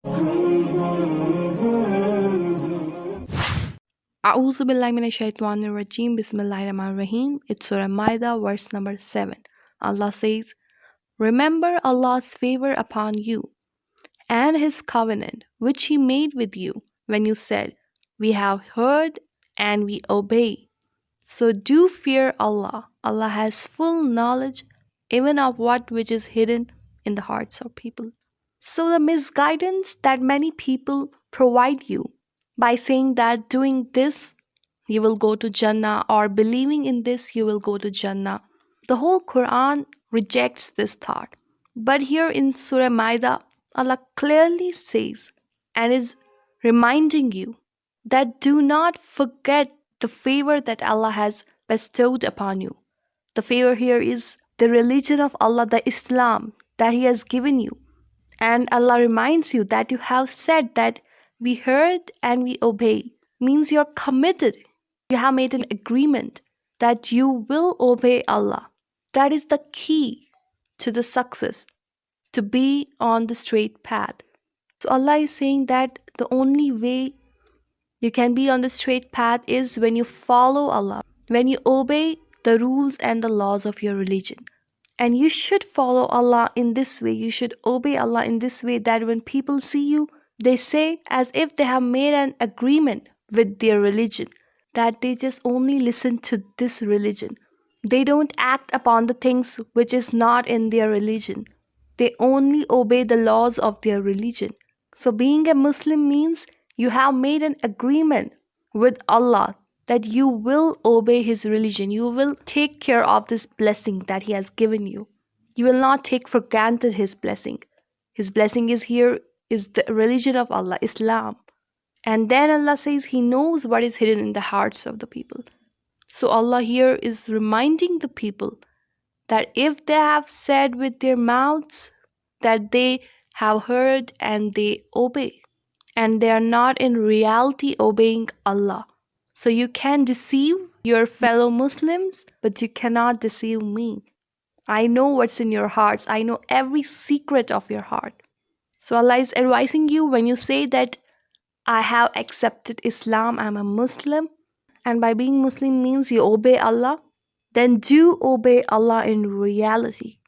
A'udhu billahi minash shaitanir rajim. Bismillahir Rahmanir Rahim. It's Surah Maida, verse number 7. Allah says, "Remember Allah's favor upon you and His covenant which He made with you when you said, 'We have heard and we obey.' So do fear Allah. Allah has full knowledge even of what which is hidden in the hearts of people." So the misguidance that many people provide you by saying that doing this you will go to Jannah, or believing in this you will go to Jannah. The whole Quran rejects this thought. But here in Surah Maida, Allah clearly says and is reminding you that do not forget the favor that Allah has bestowed upon you. The favor here is the religion of Allah, the Islam that He has given you. And Allah reminds you that you have said that we heard and we obey, means you're committed. You have made an agreement that you will obey Allah. That is the key to the success, to be on the straight path. So Allah is saying that the only way you can be on the straight path is when you follow Allah, when you obey the rules and the laws of your religion. And you should follow Allah in this way. You should obey Allah in this way that when people see you, they say as if they have made an agreement with their religion, that they just only listen to this religion. They don't act upon the things which is not in their religion. They only obey the laws of their religion. So being a Muslim means you have made an agreement with Allah that you will obey His religion. You will take care of this blessing that He has given you. You will not take for granted His blessing. His blessing is here, is the religion of Allah, Islam. And then Allah says He knows what is hidden in the hearts of the people. So Allah here is reminding the people that if they have said with their mouths that they have heard and they obey, and they are not in reality obeying Allah. So you can deceive your fellow Muslims, but you cannot deceive me. I know what's in your hearts. I know every secret of your heart. So Allah is advising you when you say that I have accepted Islam, I'm a Muslim, and by being Muslim means you obey Allah, then do obey Allah in reality.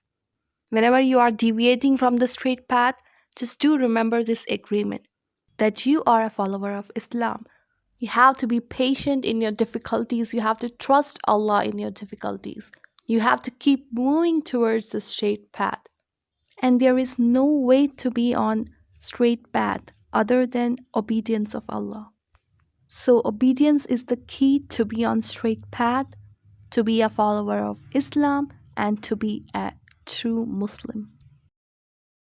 Whenever you are deviating from the straight path, just do remember this agreement that you are a follower of Islam. You have to be patient in your difficulties. You have to trust Allah in your difficulties. You have to keep moving towards the straight path. And there is no way to be on straight path other than obedience of Allah. So obedience is the key to be on straight path, to be a follower of Islam, and to be a true Muslim.